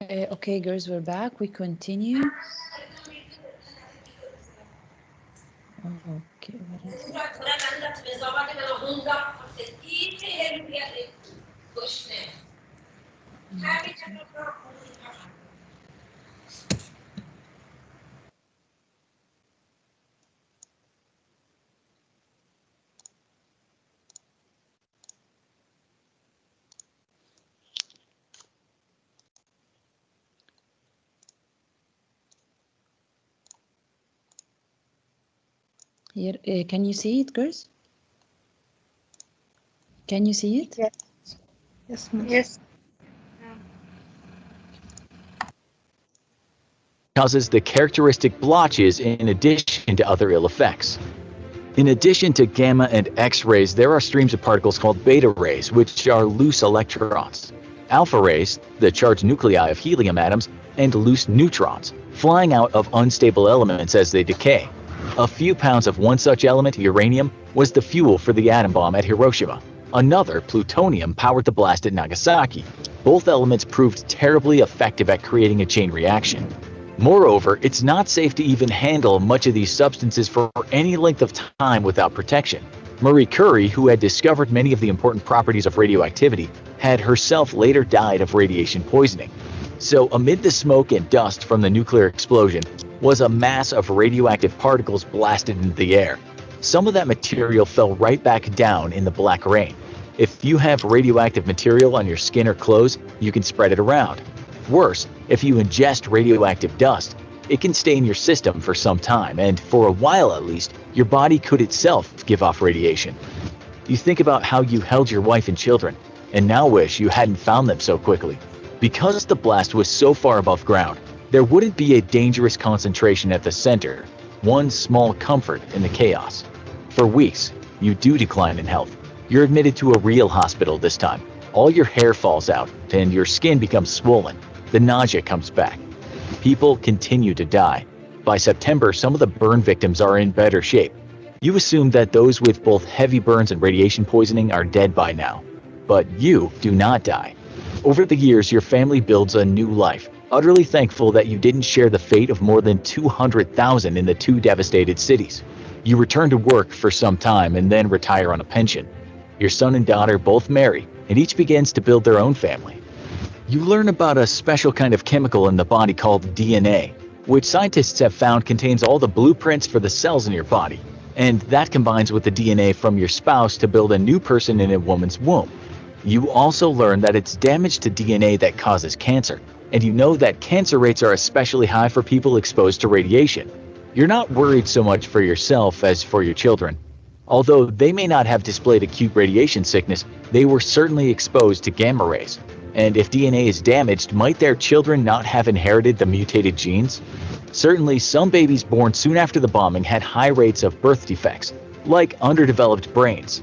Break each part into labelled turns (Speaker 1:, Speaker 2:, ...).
Speaker 1: Okay, girls, we're back. We continue. Okay, what is it? Here, can you see it, girls? Can you see it?
Speaker 2: Yes. Yes, miss.
Speaker 3: Yes.
Speaker 4: Causes the characteristic blotches in addition to other ill effects. In addition to gamma and X-rays, there are streams of particles called beta rays, which are loose electrons. Alpha rays, the charged nuclei of helium atoms, and loose neutrons, flying out of unstable elements as they decay. A few pounds of one such element, uranium, was the fuel for the atom bomb at Hiroshima. Another, plutonium, powered the blast at Nagasaki. Both elements proved terribly effective at creating a chain reaction. Moreover, it's not safe to even handle much of these substances for any length of time without protection. Marie Curie, who had discovered many of the important properties of radioactivity, had herself later died of radiation poisoning. So amid the smoke and dust from the nuclear explosion was a mass of radioactive particles blasted into the air. Some of that material fell right back down in the black rain. If you have radioactive material on your skin or clothes, you can spread it around. Worse, if you ingest radioactive dust, it can stay in your system for some time, and for a while at least, your body could itself give off radiation. You think about how you held your wife and children, and now wish you hadn't found them so quickly. Because the blast was so far above ground, there wouldn't be a dangerous concentration at the center, one small comfort in the chaos. For weeks, you do decline in health. You're admitted to a real hospital this time. All your hair falls out, and your skin becomes swollen. The nausea comes back. People continue to die. By September, some of the burn victims are in better shape. You assume that those with both heavy burns and radiation poisoning are dead by now. But you do not die. Over the years, your family builds a new life, utterly thankful that you didn't share the fate of more than 200,000 in the two devastated cities. You return to work for some time and then retire on a pension. Your son and daughter both marry, and each begins to build their own family. You learn about a special kind of chemical in the body called DNA, which scientists have found contains all the blueprints for the cells in your body, and that combines with the DNA from your spouse to build a new person in a woman's womb. You also learn that it's damage to DNA that causes cancer, and you know that cancer rates are especially high for people exposed to radiation. You're not worried so much for yourself as for your children. Although they may not have displayed acute radiation sickness, they were certainly exposed to gamma rays. And if DNA is damaged, might their children not have inherited the mutated genes? Certainly, some babies born soon after the bombing had high rates of birth defects, like underdeveloped brains.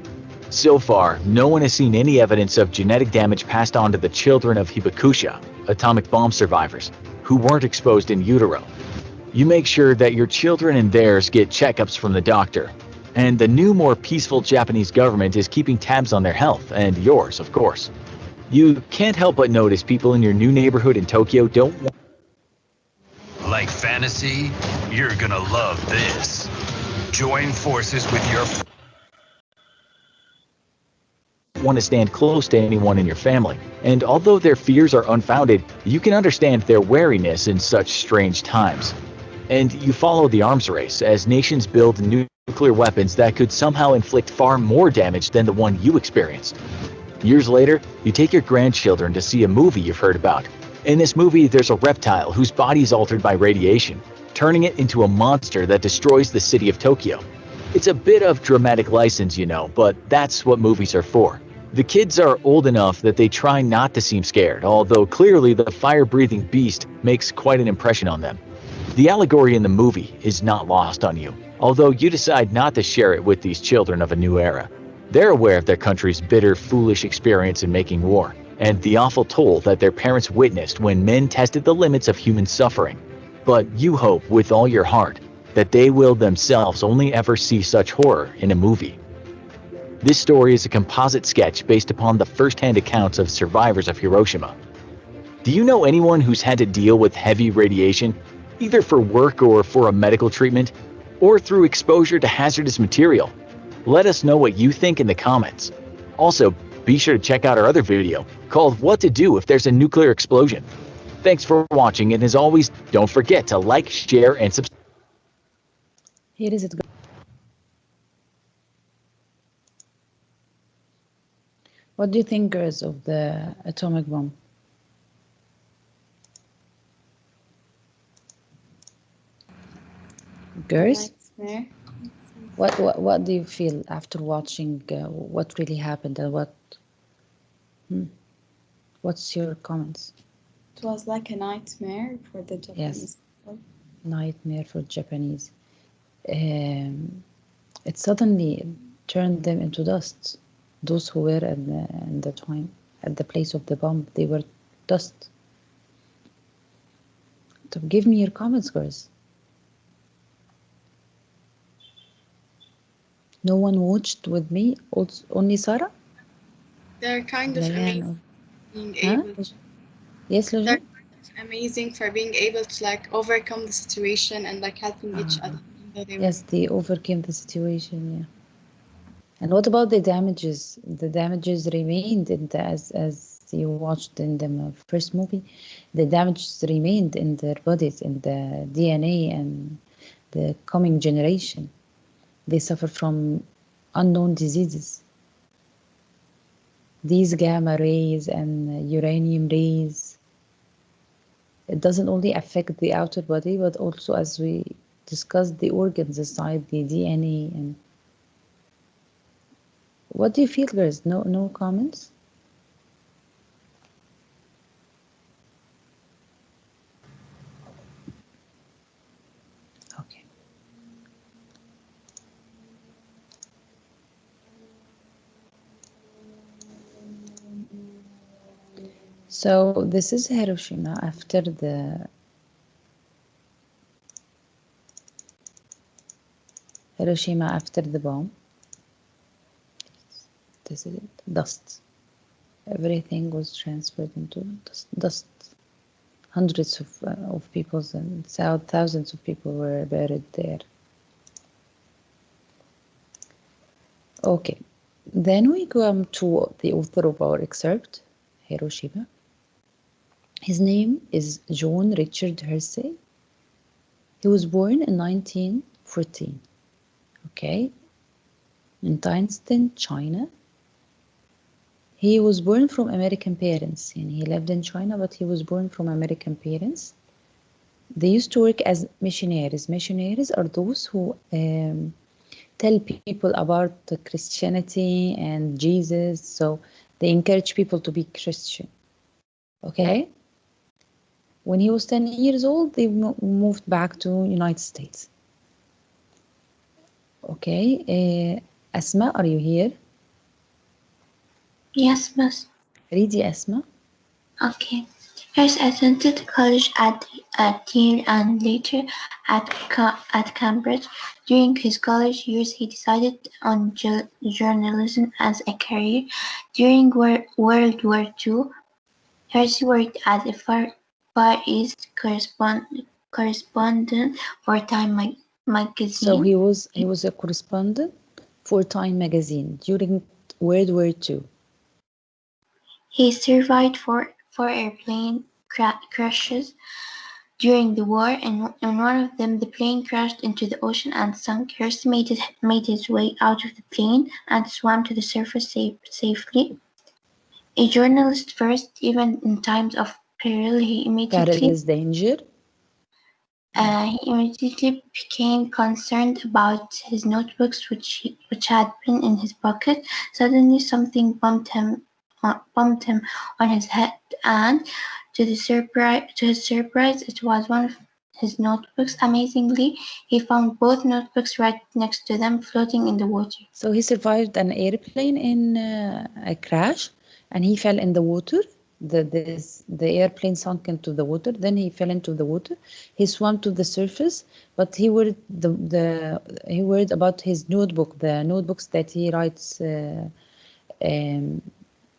Speaker 4: So far, no one has seen any evidence of genetic damage passed on to the children of Hibakusha, atomic bomb survivors, who weren't exposed in utero. You make sure that your children and theirs get checkups from the doctor. And the new, more peaceful Japanese government is keeping tabs on their health, and yours, of course. You can't help but notice people in your new neighborhood in Tokyo don't
Speaker 5: Like fantasy? You're gonna love this. Join forces with your
Speaker 4: want to stand close to anyone in your family. And although their fears are unfounded, you can understand their wariness in such strange times. And you follow the arms race as nations build nuclear weapons that could somehow inflict far more damage than the one you experienced. Years later, you take your grandchildren to see a movie you've heard about. In this movie, there's a reptile whose body is altered by radiation, turning it into a monster that destroys the city of Tokyo. It's a bit of dramatic license, you know, but that's what movies are for. The kids are old enough that they try not to seem scared, although clearly the fire-breathing beast makes quite an impression on them. The allegory in the movie is not lost on you, although you decide not to share it with these children of a new era. They're aware of their country's bitter, foolish experience in making war, and the awful toll that their parents witnessed when men tested the limits of human suffering. But you hope with all your heart that they will themselves only ever see such horror in a movie. This story is a composite sketch based upon the first-hand accounts of survivors of Hiroshima. Do you know anyone who's had to deal with heavy radiation, either for work or for a medical treatment, or through exposure to hazardous material? Let us know what you think in the comments. Also, be sure to check out our other video called What to Do If There's a Nuclear Explosion. Thanks for watching, and as always, don't forget to like, share, and subscribe.
Speaker 1: Here is it. What do you think, girls, of the atomic bomb? Girls,
Speaker 2: Nightmare.
Speaker 1: what do you feel after watching what really happened, and what's your comments?
Speaker 2: It was like a nightmare for the Japanese people.
Speaker 1: Nightmare for Japanese. It suddenly turned them into dust. Those who were in the time at the place of the bomb, they were dust. So give me your comments, girls. No one watched with me, also, only Sarah?
Speaker 3: They're kind of
Speaker 1: Layan,
Speaker 3: amazing being
Speaker 1: huh?
Speaker 3: able to,
Speaker 1: Yes,
Speaker 3: they're
Speaker 1: Lojan?
Speaker 3: kind of amazing for being able to like overcome the situation and like helping each other. Even though they were
Speaker 1: Yes, they overcame the situation, yeah. And what about the damages? The damages remained as you watched in the first movie. The damages remained in their bodies, in the DNA and the coming generation. They suffer from unknown diseases. These gamma rays and uranium rays, it doesn't only affect the outer body, but also, as we discussed, the organs inside the DNA. And what do you feel, girls? No comments? Okay. So this is Hiroshima after the bomb. This is it. Dust. Everything was transferred into dust. Hundreds of people and thousands of people were buried there. Okay. Then we come to the author of our excerpt, Hiroshima. His name is John Richard Hersey. He was born in 1914, okay, in Tianjin, China. He was born from American parents, and he lived in China, but he was born from American parents. They used to work as missionaries. Missionaries are those who tell people about Christianity and Jesus, so they encourage people to be Christian, okay? When he was 10 years old, they moved back to United States. Okay, Asma, are you here?
Speaker 6: Yes, Miss.
Speaker 1: Read Asma.
Speaker 6: Okay. Harris attended college at Yale and later at Cambridge. During his college years, he decided on journalism as a career. During World War II, Harris worked as a Far East correspondent for Time magazine.
Speaker 1: So he was a correspondent for Time magazine during World War II.
Speaker 6: He survived four airplane crashes during the war. In one of them, the plane crashed into the ocean and sunk. Hearst made his way out of the plane and swam to the surface safely. A journalist first, even in times of peril, he immediately
Speaker 1: danger.
Speaker 6: He immediately became concerned about his notebooks, which had been in his pocket. Suddenly, something bumped him on his head, and to his surprise, it was one of his notebooks. Amazingly, he found both notebooks right next to them, floating in the water.
Speaker 1: So he survived an airplane in a crash, and he fell in the water. The airplane sunk into the water. Then he fell into the water. He swam to the surface, but he worried he worried about his notebook, the notebooks that he writes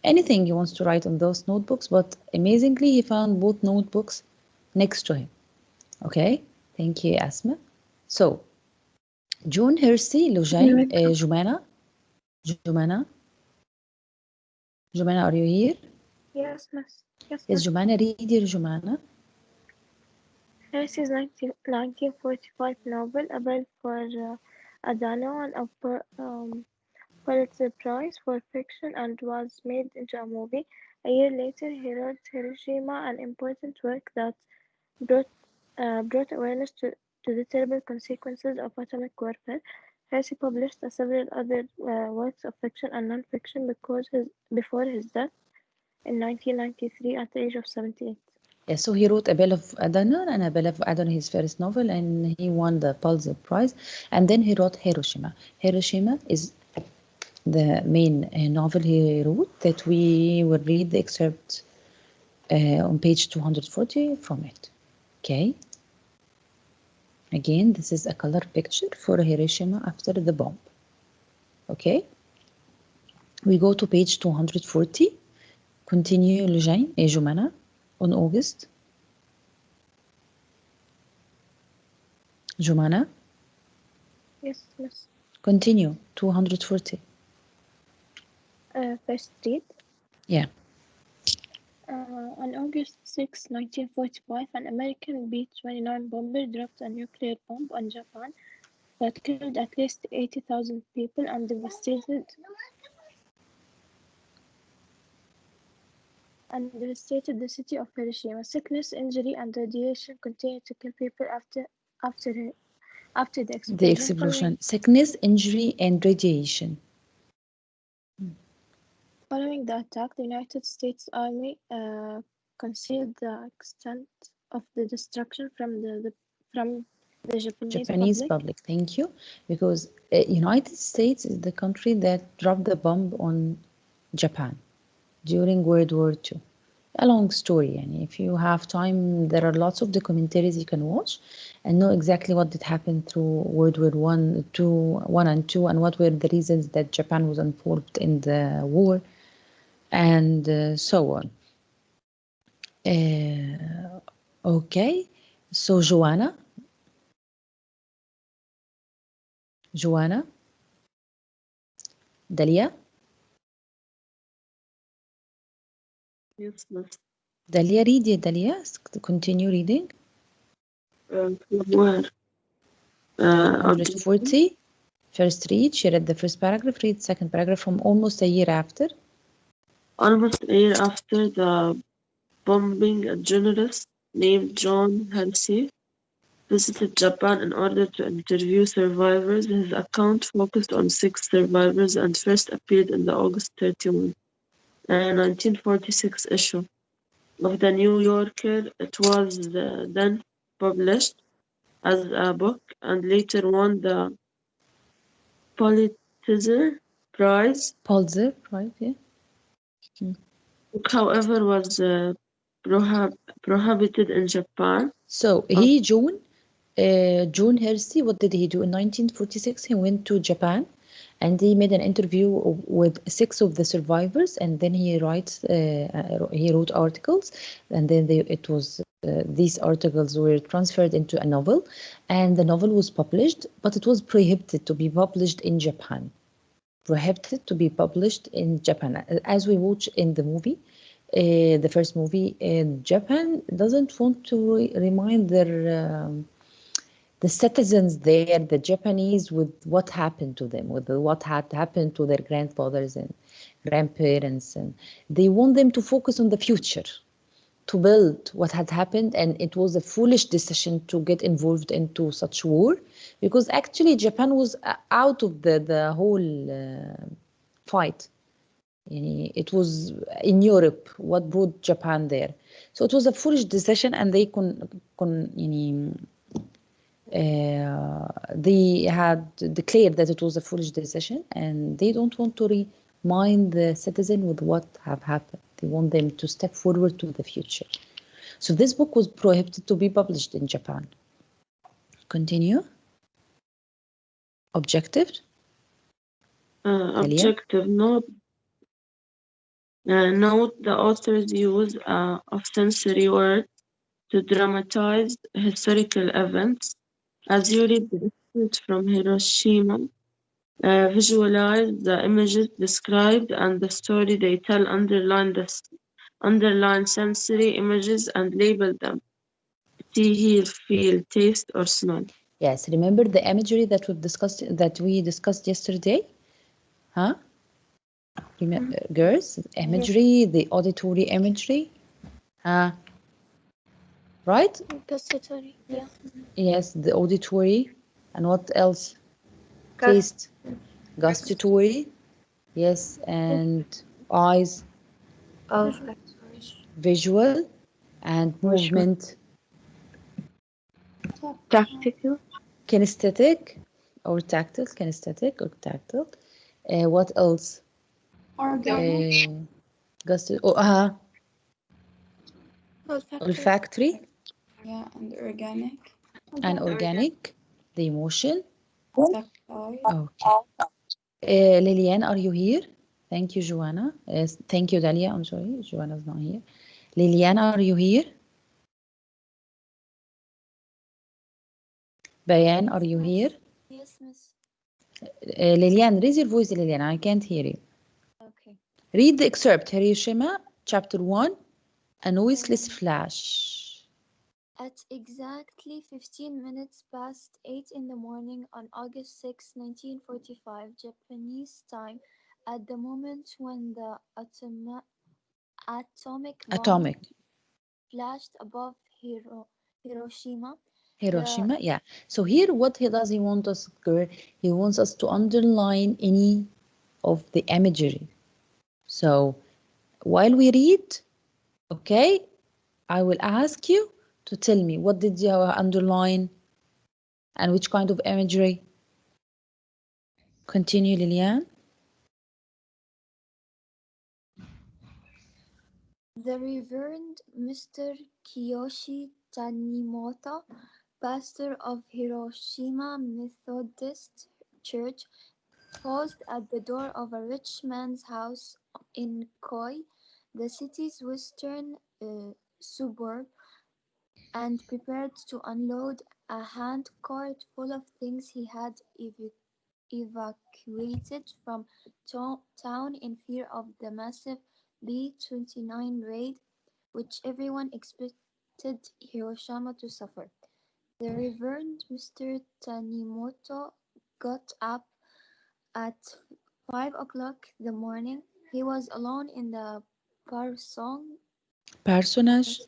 Speaker 1: anything he wants to write on those notebooks, but amazingly, he found both notebooks next to him. Okay, thank you, Asma. So, John Hersey, Lujain, Jumana, Jumana, Jumana, are you here?
Speaker 7: Yes, miss. Yes,
Speaker 1: Yes,
Speaker 7: miss.
Speaker 1: Jumana, read your Jumana.
Speaker 7: Hersey's 1945 novel, A Bell for Adano, won a Pulitzer Prize for fiction and was made into a movie. A year later, he wrote Hiroshima, an important work that brought brought awareness to the terrible consequences of atomic warfare. Hersey published several other works of fiction and non-fiction before his death in 1993 at the age of 78.
Speaker 1: Yeah, so he wrote A Bell of Adana, and A Bell of Adana, his first novel, and he won the Pulitzer Prize. And then he wrote Hiroshima. Hiroshima is the main novel he wrote that we will read the excerpt on page 240 from it. Okay. Again, this is a color picture for Hiroshima after the bomb. Okay. We go to page 240. Continue, Lujain, Jumana, on August. Jumana.
Speaker 7: Yes, miss.
Speaker 1: Continue, 240.
Speaker 7: First read.
Speaker 1: Yeah.
Speaker 7: On August 6, 1945, an American B-29 bomber dropped a nuclear bomb on Japan that killed at least 80,000 people and devastated the city of Hiroshima. Sickness, injury, and radiation continued to kill people after the explosion.
Speaker 1: The explosion, sickness, injury, and radiation.
Speaker 7: Following the attack, the United States Army concealed the extent of the destruction from the Japanese
Speaker 1: public. Thank you, because United States is the country that dropped the bomb on Japan during World War II. A long story, and if you have time, there are lots of documentaries you can watch and know exactly what did happen through World War One and Two, and what were the reasons that Japan was involved in the war, and so on. Okay, so Joanna, Dalia,
Speaker 8: Yes, miss.
Speaker 1: Dalia, read it, Dalia. Continue reading.
Speaker 8: From where?
Speaker 1: 140. First read. She read the first paragraph. Read second paragraph from almost a year after.
Speaker 8: Almost a year after the bombing, a journalist named John Hersey visited Japan in order to interview survivors. His account focused on 6 survivors and first appeared in the August 31, 1946 issue of the New Yorker. It was then published as a book and later won the Pulitzer Prize.
Speaker 1: Pulitzer, right? Yeah.
Speaker 8: Book, however, was prohibited in Japan.
Speaker 1: So John Hersey, what did he do? In 1946, he went to Japan and he made an interview with 6 of the survivors, and then he wrote articles, and then these articles were transferred into a novel, and the novel was published, but it was prohibited to be published in Japan. Prohibited to be published in Japan. As we watch in the movie, the first movie, Japan doesn't want to remind the citizens there, the Japanese, with what happened to them, with what had happened to their grandfathers and grandparents, and they want them to focus on the future, to build what had happened. And it was a foolish decision to get involved into such war, because actually Japan was out of the whole fight. It was in Europe what brought Japan there. So it was a foolish decision, and they they had declared that it was a foolish decision, and they don't want to remind the citizen with what have happened. They want them to step forward to the future. So this book was prohibited to be published in Japan. Continue. Objective.
Speaker 8: Objective, no. Note the author's use of sensory words to dramatize historical events. As you read the excerpt from Hiroshima, visualize the images described and the story they tell. Underline sensory images and label them. See, hear, feel, taste, or smell.
Speaker 1: Yes, remember the imagery that we discussed yesterday? Huh? Girls, imagery, the auditory imagery. Right?
Speaker 7: Gustatory, yeah.
Speaker 1: Yes, the auditory. And what else? Taste. Gustatory. Yes, and eyes, visual, and movement.
Speaker 6: Practical.
Speaker 1: Kinesthetic or tactile. Kinesthetic or tactile. What else?
Speaker 2: Organic.
Speaker 1: Olfactory
Speaker 2: Yeah, and organic.
Speaker 1: and organic. The emotion.
Speaker 2: Tactile.
Speaker 1: Okay. Liliane, are you here? Thank you, Joanna. Thank you, Dalia. I'm sorry, Joanna's not here. Liliane, are you here? Bayan, are you here?
Speaker 9: Yes, miss.
Speaker 1: Liliane, raise your voice, Liliane. I can't hear you.
Speaker 9: Okay.
Speaker 1: Read the excerpt. Hiroshima, chapter 1, a noiseless flash.
Speaker 9: At exactly 15 minutes past 8 in the morning on August 6, 1945, Japanese time, at the moment when the atomic bomb flashed above Hiroshima.
Speaker 1: Hiroshima, yeah. So here, what he want us, girl? He wants us to underline any of the imagery. So while we read, okay, I will ask you to tell me what did you underline and which kind of imagery. Continue, Liliane.
Speaker 9: The Reverend Mr. Kiyoshi Tanimoto, pastor of Hiroshima Methodist Church, paused at the door of a rich man's house in Koi, the city's western suburb, and prepared to unload a handcart full of things he had evacuated from town in fear of the massive B-29 raid, which everyone expected Hiroshima to suffer. The Reverend Mr. Tanimoto got up at 5 o'clock the morning. He was alone in the
Speaker 1: Parsonage,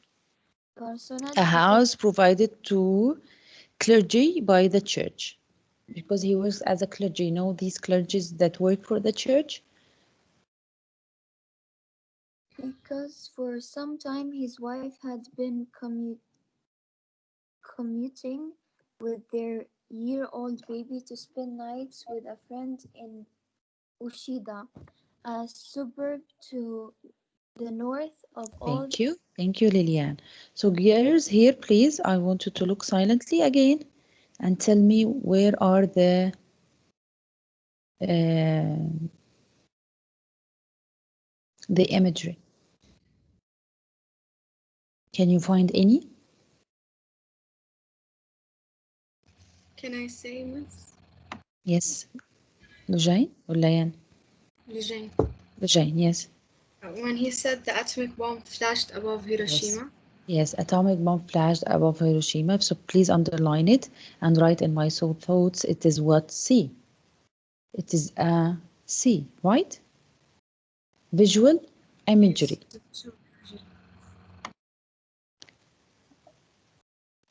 Speaker 1: a house provided to clergy by the church, because he works as a clergy. You know these clergies that work for the church?
Speaker 9: Because for some time his wife had been commuting with their year-old baby to spend nights with a friend in Ushida, a suburb to the north of all.
Speaker 1: Thank you, Liliane. So girls, here please, I want you to look silently again and tell me where are the imagery. Can you find any?
Speaker 3: Can I say, Miss?
Speaker 1: Yes. Lujain or Layan?
Speaker 3: Lujane.
Speaker 1: Lujain, yes.
Speaker 3: When he said the atomic bomb flashed above Hiroshima.
Speaker 1: Yes, atomic bomb flashed above Hiroshima. So please underline it and write in my thoughts. It is what? C. It is a C, right? Visual imagery.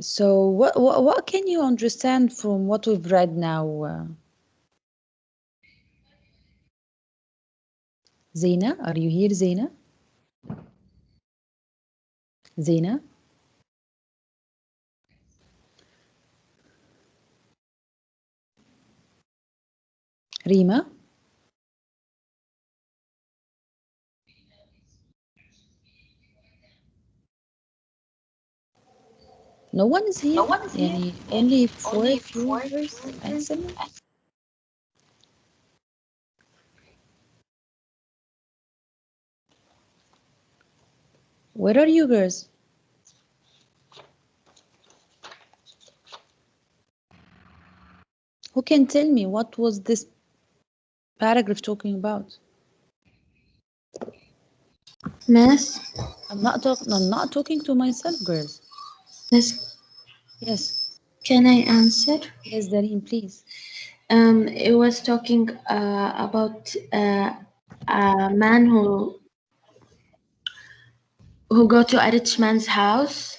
Speaker 1: So what can you understand from what we've read now? Zena, are you here, Zena? Zena? Rima? No one is here? يعني only four viewers answer me? Where are you girls? Who can tell me what was this paragraph talking about?
Speaker 6: Miss,
Speaker 1: I'm not talking to myself, girls.
Speaker 6: Miss,
Speaker 1: Yes.
Speaker 6: can I answer?
Speaker 1: Yes, Dareen, please.
Speaker 6: It was talking about a man who go to a rich man's house.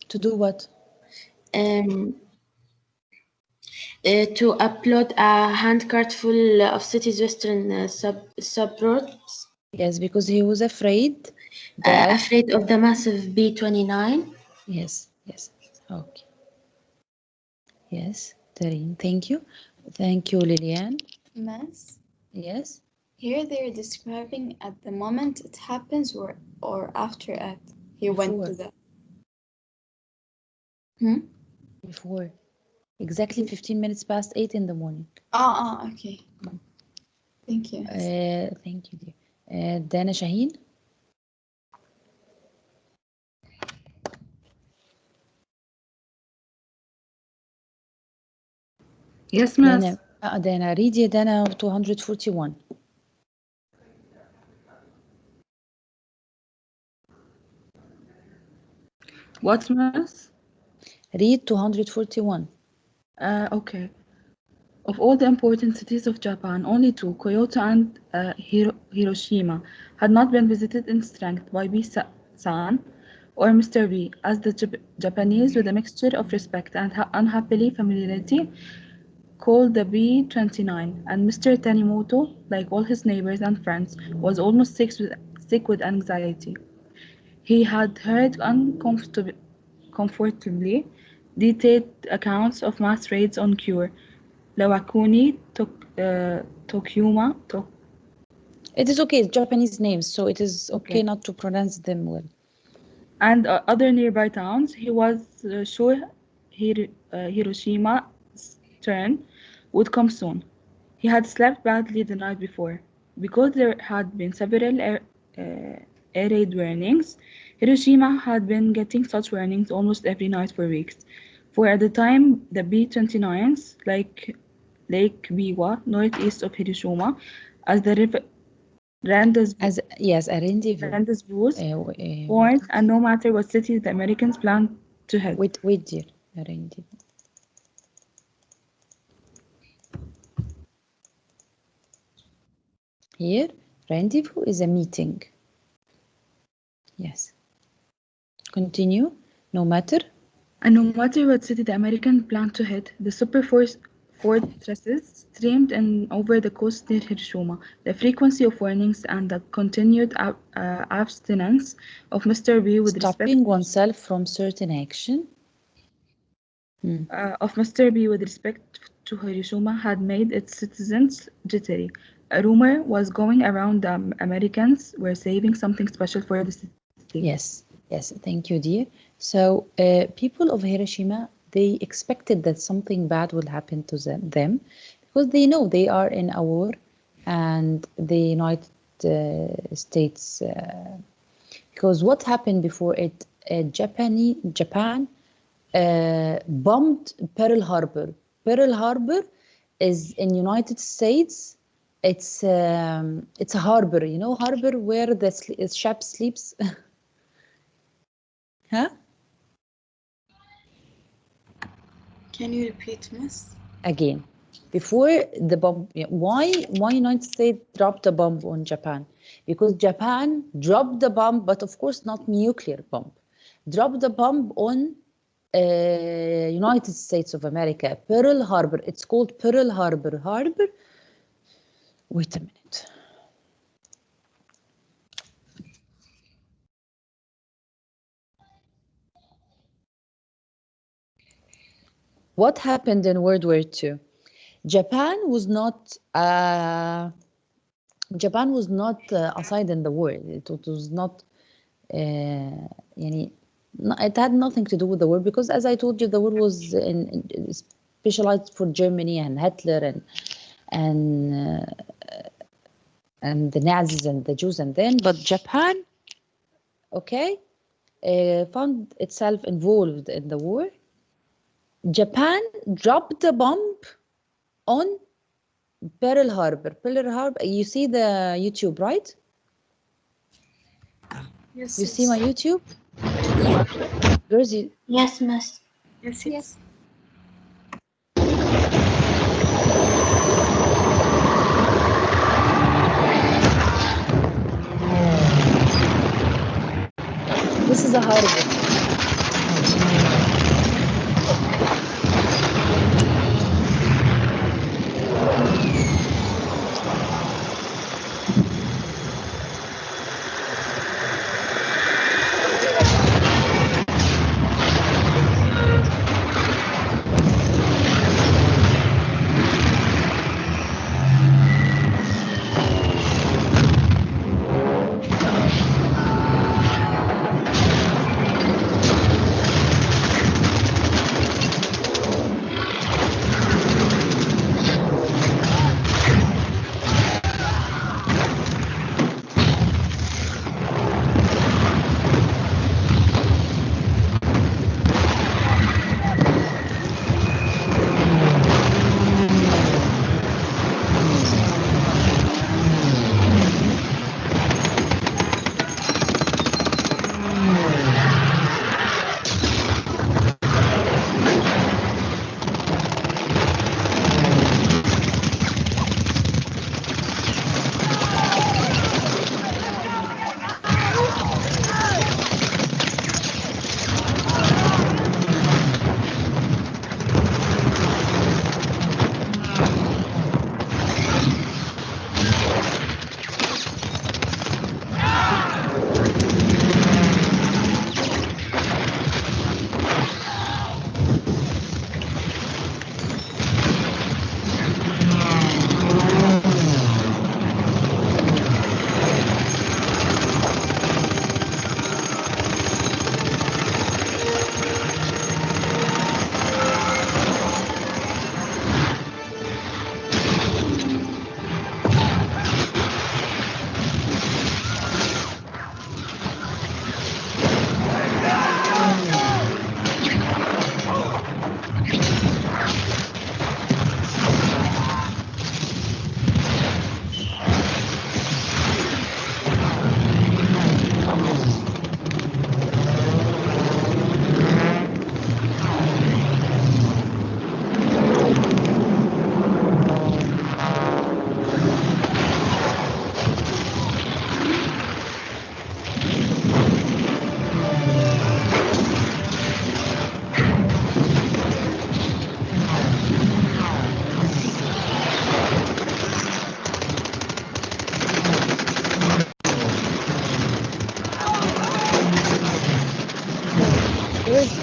Speaker 1: To do what?
Speaker 6: Um, to upload a handcart full of city's western suburbs,
Speaker 1: Yes, because he was afraid that.
Speaker 6: afraid of the massive B-29.
Speaker 1: Yes, yes. Okay. Yes, Dareen, thank you. Thank you, Lilian.
Speaker 2: Miss,
Speaker 1: Yes.
Speaker 2: here they're describing at the moment it happens or after it. He went to
Speaker 1: Before.
Speaker 2: the.
Speaker 1: Before. Exactly 15 minutes past 8 in the morning.
Speaker 2: Okay. Thank you.
Speaker 1: Thank you, dear. Dana Shaheen.
Speaker 10: Yes, miss.
Speaker 1: Dana, read يا Dana 241.
Speaker 10: What, miss?
Speaker 1: Read 241.
Speaker 10: Okay. Of all the important cities of Japan, only two, Kyoto and Hiroshima, had not been visited in strength by B-san or Mr. B, as the Japanese, with a mixture of respect and unhappily familiarity, called the B-29, and Mr. Tanimoto, like all his neighbors and friends, was almost sick with anxiety. He had heard uncomfortably detailed accounts of mass raids on Kure, Lawakuni, Tokyuma,
Speaker 1: It is okay, it's Japanese names, so it is okay not to pronounce them well.
Speaker 10: and other nearby towns. He was sure Hiroshima's turn would come soon. He had slept badly the night before. Because there had been several air raid warnings, Hiroshima had been getting such warnings almost every night for weeks. For at the time, the B-29s, like Lake Biwa, northeast of Hiroshima, as the river
Speaker 1: As yes, a rendezvous.
Speaker 10: point, and no matter what city the Americans planned to hit.
Speaker 1: Wait, dear. A rendezvous. Here, rendezvous is a meeting. Yes. Continue. No matter.
Speaker 10: And no matter what city the Americans planned to hit, the super fortresses streamed in over the coast near Hiroshima. The frequency of warnings and the continued abstinence of Mr. B with
Speaker 1: stopping oneself from certain action.
Speaker 10: Of Mr. B with respect to Hiroshima had made its citizens jittery. A rumor was going around the Americans were saving something special for the city.
Speaker 1: Yes, thank you, dear. So people of Hiroshima, they expected that something bad will happen to them because they know they are in a war, and the United States, because what happened before it, Japan bombed Pearl Harbor. Pearl Harbor is in United States. It's a harbor, harbor where the ship sleeps. Huh?
Speaker 2: Can you repeat, miss?
Speaker 1: Again, before the bomb, why United States dropped the bomb on Japan? Because Japan dropped the bomb, but of course not nuclear bomb. Dropped the bomb on United States of America, Pearl Harbor. It's called Pearl Harbor. Wait a minute. What happened in World War II? Japan was not aside in the war. It was not it had nothing to do with the war, because as I told you, the war was specialized for Germany and Hitler and and the Nazis and the Jews, and then, but Japan, okay, found itself involved in the war. Japan dropped the bomb on Pearl Harbor. Pearl Harbor, you see the YouTube, right?
Speaker 3: Yes,
Speaker 1: You see my YouTube? Girls, you,
Speaker 6: Yes, miss.
Speaker 3: Yes,
Speaker 9: Yes.
Speaker 1: this is a harbor.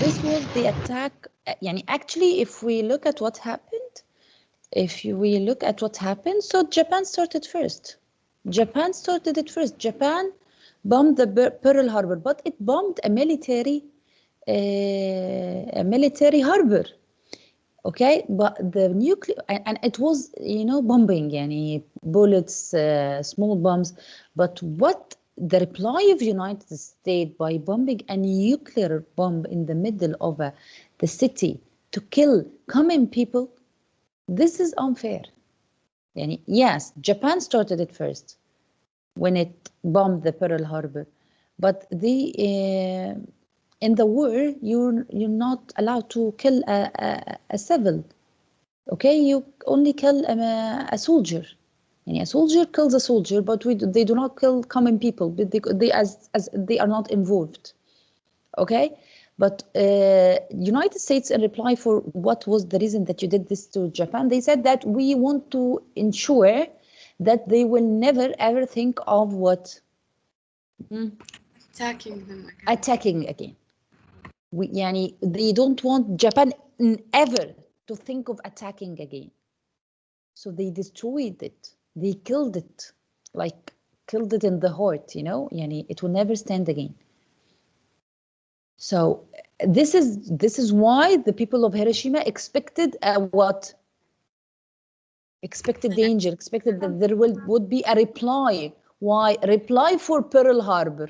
Speaker 1: This was the attack. يعني actually, if we look at what happened, we look at what happened, so Japan started first. Japan started it first. Japan bombed the Pearl Harbor, but it bombed a military harbor. Okay, but the nuclear, and it was, bombing, yani bullets, small bombs. But what the reply of United States by bombing a nuclear bomb in the middle of the city to kill common people, this is unfair. Yani, yes, Japan started it first when it bombed the Pearl Harbor, but in the war, you're not allowed to kill a civil. Okay, you only kill a soldier. And a soldier kills a soldier, but they do not kill common people. But they as they are not involved. Okay, but United States, in reply for what was the reason that you did this to Japan, they said that we want to ensure that they will never ever think of what
Speaker 3: attacking them again.
Speaker 1: attacking again. يعني they don't want Japan ever to think of attacking again. So they destroyed it. They killed it, like killed it in the heart, Yani it will never stand again. So this is why the people of Hiroshima expected what? Expected danger, expected that there would be a reply. Why? Reply for Pearl Harbor.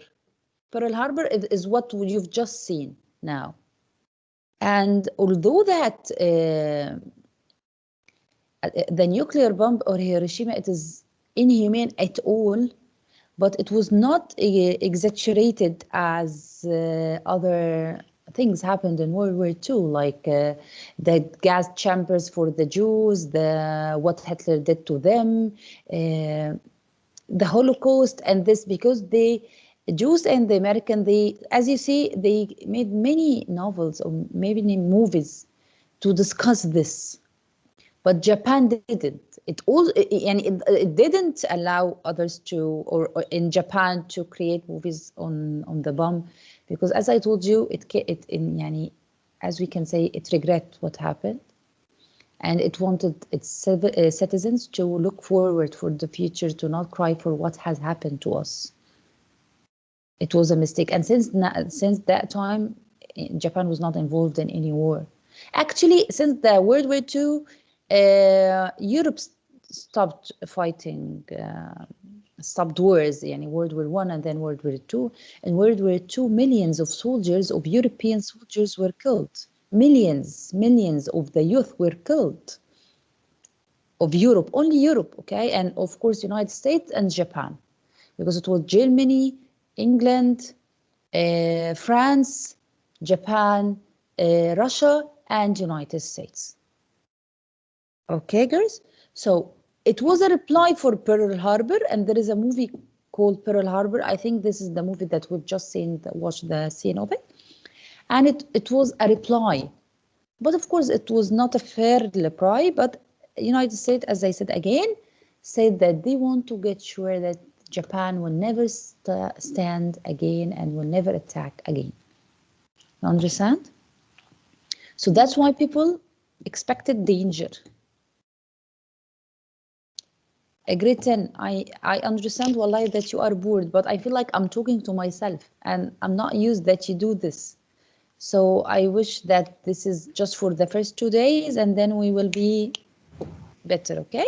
Speaker 1: Pearl Harbor is what you've just seen now. And although that the nuclear bomb or Hiroshima, it is inhumane at all, but it was not exaggerated as other things happened in World War II, like the gas chambers for the Jews, what Hitler did to them, the Holocaust, and this, because the Jews and the American, they, as you see, they made many novels or maybe movies to discuss this. But Japan didn't. It didn't allow others to, or in Japan, to create movies on the bomb, because as I told you, as we can say, it regret what happened, and it wanted its citizens to look forward for the future, to not cry for what has happened to us. It was a mistake, and since that time, Japan was not involved in any war. Actually, since the World War II, Europe stopped fighting, stopped wars. World War I and then World War II. In World War II, millions of soldiers, of European soldiers, were killed. Millions of the youth were killed. Of Europe, only Europe, okay, and of course United States and Japan, because it was Germany, England, France, Japan, Russia, and United States. Okay, girls? So it was a reply for Pearl Harbor, and there is a movie called Pearl Harbor. I think this is the movie that we've just seen, watched the scene of it. And it was a reply. But of course, it was not a fair reply, but United States, as I said again, said that they want to get sure that Japan will never stand again and will never attack again. You understand? So that's why people expected danger. Gretin, I understand, Wallahi, that you are bored, but I feel like I'm talking to myself and I'm not used that you do this. So I wish that this is just for the first 2 days and then we will be better, okay?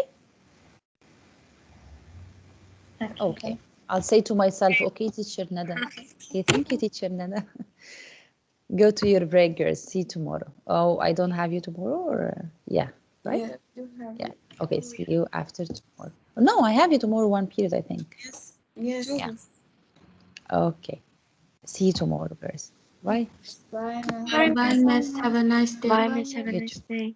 Speaker 1: Okay. I'll say to myself, okay, teacher Nada. Okay, thank you, teacher Nada. Go to your break, girls. See you tomorrow. Oh, I don't have you tomorrow, or yeah, right?
Speaker 2: Yeah, you have
Speaker 1: Yeah. Okay, see you after tomorrow. No, I have you tomorrow, one period, I think.
Speaker 2: Yes.
Speaker 1: Yeah. Okay. See you tomorrow, girls. Bye.
Speaker 2: Bye.
Speaker 6: Bye, miss. Have a nice day.
Speaker 7: Bye, miss. Have a
Speaker 1: You
Speaker 7: nice
Speaker 1: too.
Speaker 7: day.